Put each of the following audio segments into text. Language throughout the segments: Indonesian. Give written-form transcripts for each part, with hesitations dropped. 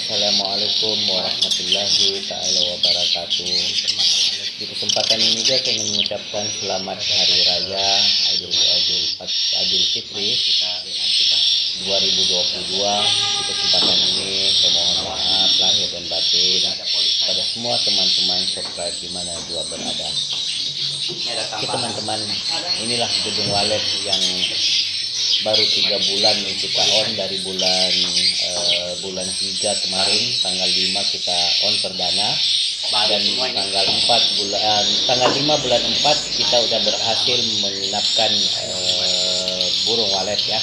Assalamualaikum warahmatullahi ta'ala wabarakatuh. Di kesempatan ini juga saya ingin mengucapkan selamat Hari Raya Idul Fitri 2022. Di kesempatan ini saya mohon maaf lahir dan batin pada semua teman-teman subscribe di mana juga berada. Oke teman-teman, inilah gedung walet yang baru 3 bulan kita on dari bulan 3 kemarin, tanggal 5 kita on perdana, dan tanggal 5 bulan 4 kita udah berhasil menginapkan burung walet ya.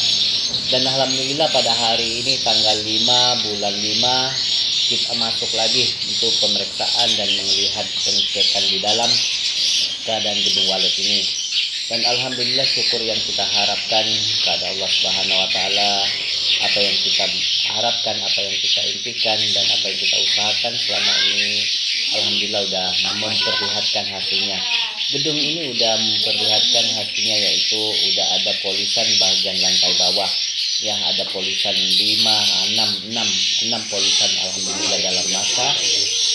Dan alhamdulillah pada hari ini tanggal 5 bulan 5 kita masuk lagi untuk pemeriksaan dan melihat pengecekan di dalam keadaan gedung walet ini. Dan alhamdulillah syukur yang kita harapkan kepada Allah Subhanahu wa taala, apa yang kita harapkan, apa yang kita impikan dan apa yang kita usahakan selama ini alhamdulillah udah memperlihatkan hasilnya. Gedung ini udah memperlihatkan hasilnya, yaitu udah ada polisan bagian lantai bawah. Ya, ada polisan 6 polisan alhamdulillah dalam masa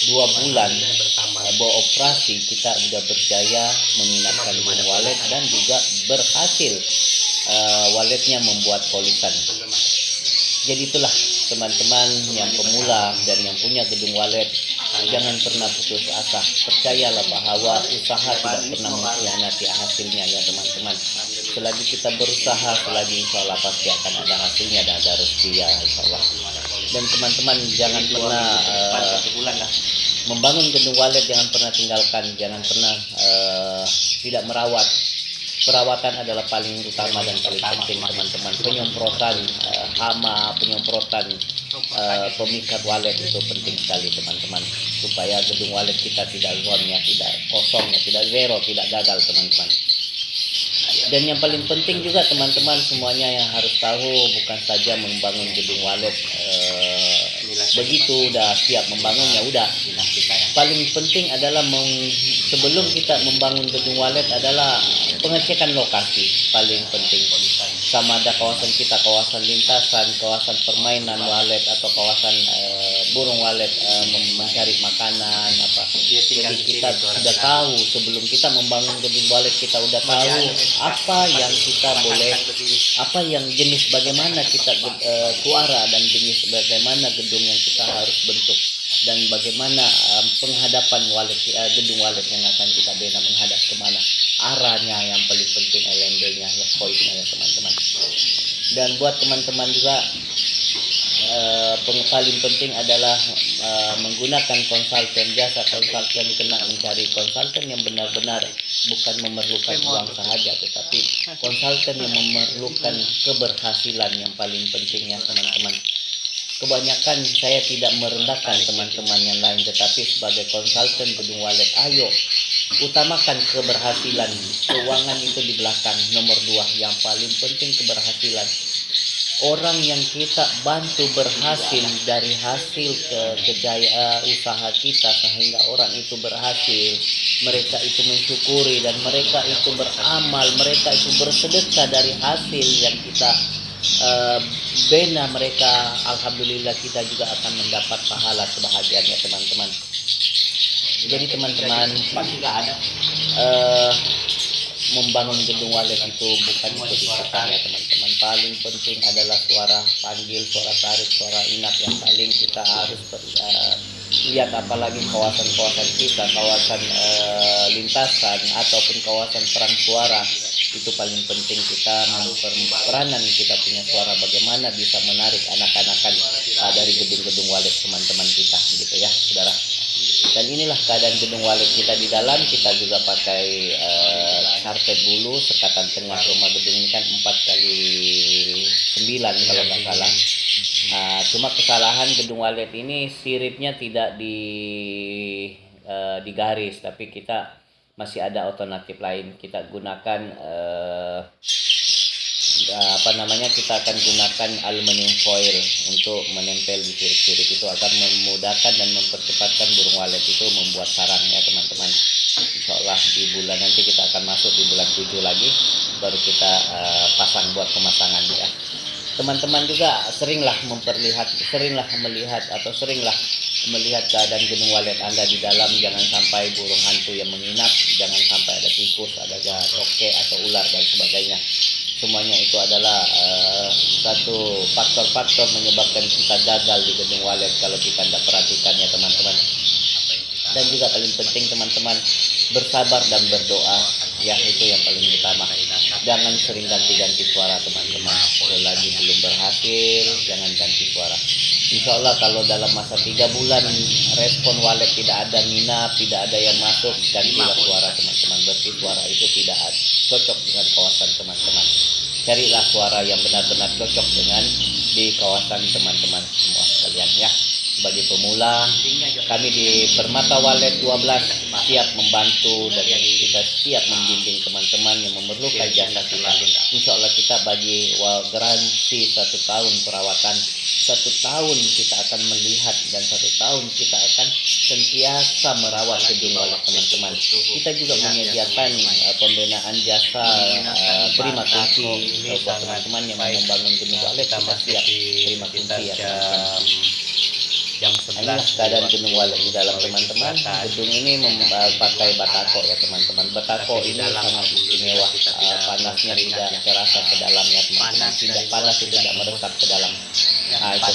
2 bulan beroperasi kita sudah berjaya menginapkan burung walet dan juga berhasil waletnya membuat polisan. Jadi itulah teman-teman yang pemula dan yang punya gedung walet, jangan pernah putus asa. Percayalah bahwa usaha tidak pernah mengkhianati hasilnya ya teman-teman. Selagi kita berusaha, selagi insya Allah pasti akan ada hasilnya dan ada rezeki ya insya Allah. Dan teman-teman jangan pernah membangun gedung walet, jangan pernah tinggalkan, jangan pernah tidak merawat. Perawatan adalah paling utama dan paling penting teman-teman. Penyemprotan hama, penyemprotan pemikat walet itu penting sekali teman-teman, supaya gedung walet kita tidak zonnya, tidak kosongnya, tidak zero, tidak gagal teman-teman. Dan yang paling penting juga teman-teman semuanya yang harus tahu, bukan saja membangun gedung walet begitu udah siap membangunnya udah. Paling penting adalah sebelum kita membangun gedung walet adalah pengecekan lokasi paling penting. Sama ada kawasan kita, kawasan lintasan, kawasan permainan walet atau kawasan burung walet mencari makanan apa. Jadi kita sudah tahu sebelum kita membangun gedung walet, kita udah tahu apa yang kita boleh, apa yang jenis bagaimana kita suara dan jenis bagaimana gedung yang kita harus bentuk, dan bagaimana penghadapan walet gedung walet yang akan kita bina menghadap kemana, arahnya yang paling penting, LMB-nya ya, poinnya ya teman-teman. Dan buat teman-teman juga paling penting adalah menggunakan konsultan, jasa konsultan. Kena mencari konsultan yang benar-benar bukan memerlukan uang sahaja, tetapi konsultan yang memerlukan keberhasilan yang paling penting ya teman-teman. Kebanyakan saya tidak merendahkan teman-teman yang lain, tetapi sebagai konsultan gedung walet, ayo utamakan keberhasilan. Keuangan itu di belakang, nomor 2. Yang paling penting keberhasilan. Orang yang kita bantu berhasil dari hasil kejayaan usaha kita sehingga orang itu berhasil, mereka itu mensyukuri dan mereka itu beramal, mereka itu bersedekah dari hasil yang kita bina mereka. Alhamdulillah kita juga akan mendapat pahala sebahagian ya teman-teman. Jadi teman-teman membangun gedung walet itu bukan ikut-ikutan ya teman-teman. Paling penting adalah suara panggil, suara tarik, suara inap yang paling kita harus lihat. Apalagi kawasan-kawasan kita, kawasan lintasan ataupun kawasan perang suara, itu paling penting kita peranan kita punya suara, bagaimana bisa menarik anak-anakan dari gedung-gedung walet teman-teman kita gitu ya saudara. Dan inilah keadaan gedung walet kita di dalam. Kita juga pakai karpet bulu, sekatan tengah rumah gedung ini kan 4x9 kalau nggak salah. Cuma kesalahan gedung walet ini siripnya tidak digaris, tapi kita masih ada alternatif lain. Kita gunakan kita akan gunakan aluminium foil untuk menempel di sirip-sirip itu agar memudahkan dan mempercepatkan burung walet itu membuat sarang ya teman-teman. Insyaallah di bulan nanti kita akan masuk di bulan 7 lagi, baru kita pasang buat pemasangan ya. teman-teman juga seringlah melihat keadaan Gunung Walet Anda di dalam. Jangan sampai burung hantu yang menginap, jangan sampai ada tikus, ada toke atau ular dan sebagainya. Semuanya itu adalah satu faktor-faktor menyebabkan kita gagal di Gunung Walet kalau kita tidak perhatikan ya teman-teman. Dan juga paling penting teman-teman, bersabar dan berdoa ya, itu yang paling utama. Jangan sering ganti-ganti suara teman-teman. Kalau lagi belum berhasil, jangan ganti suara. Insya Allah kalau dalam masa 3 bulan respon walet tidak ada minat, tidak ada yang masuk, gantilah suara teman-teman. Berarti suara itu tidak cocok dengan kawasan teman-teman. Carilah suara yang benar-benar cocok dengan di kawasan teman-teman semua sekalian ya. Sebagai pemula, kami di Permata Walet 12 siap membantu dan kita siap membimbing teman-teman yang memerlukan jasa kita. Insya Allah kita bagi garansi 1 tahun perawatan, 1 tahun kita akan melihat, dan 1 tahun kita akan sentiasa merawat Gunung Walet teman-teman. Kita juga menyediakan pembinaan jasa terima kunci buat teman-teman yang mau membangun Gunung Walet. Kita siap terima kunci ya teman-teman. Jam 11 keadaan Gunung Walet di dalam teman-teman. Gedung ini pakai batako ya teman-teman. Batako ini sangat istimewa. Panasnya tidak terasa ke dalamnya teman-teman. Tidak panas, tidak meresap ke dalam. Nah itu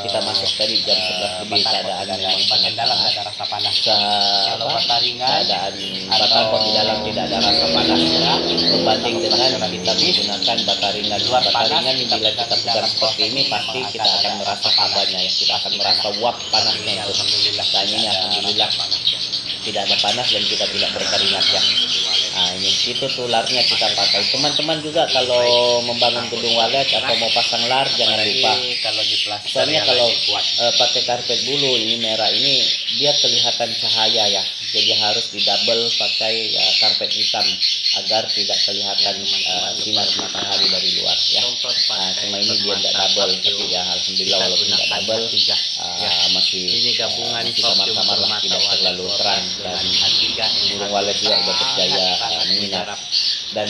kita masuk tadi jam 11 lebih. Keadaan memang sangat panas. Keadaan batako di dalam tidak ada rasa panas ya. Berbanding dengan kita menggunakan bataringan. Bataringan bila kita pegang seperti ini pasti kita akan merasa kabanya ya, kita akan merasa wap panasnya itu. Dan ini alhamdulillah tidak ada panas dan kita tidak berkeringat ya. Nah ini itu tularnya kita pakai. Teman-teman juga kalau membangun Gunung Walet atau mau pasang lar jangan lupa. Soalnya kalau pakai karpet bulu ini merah ini dia kelihatan cahaya ya. Jadi harus didouble pakai karpet hitam agar tidak kelihatan sinar matahari dari luar ya. Cuma ini dia tidak double, tapi ya alhamdulillah walaupun tidak double masih ini gabungan samar-samar lah, tidak terlalu terang, dan burung walet juga sudah berjaya menginap. Dan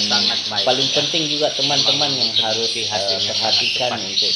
paling penting juga teman-teman yang harus perhatikan untuk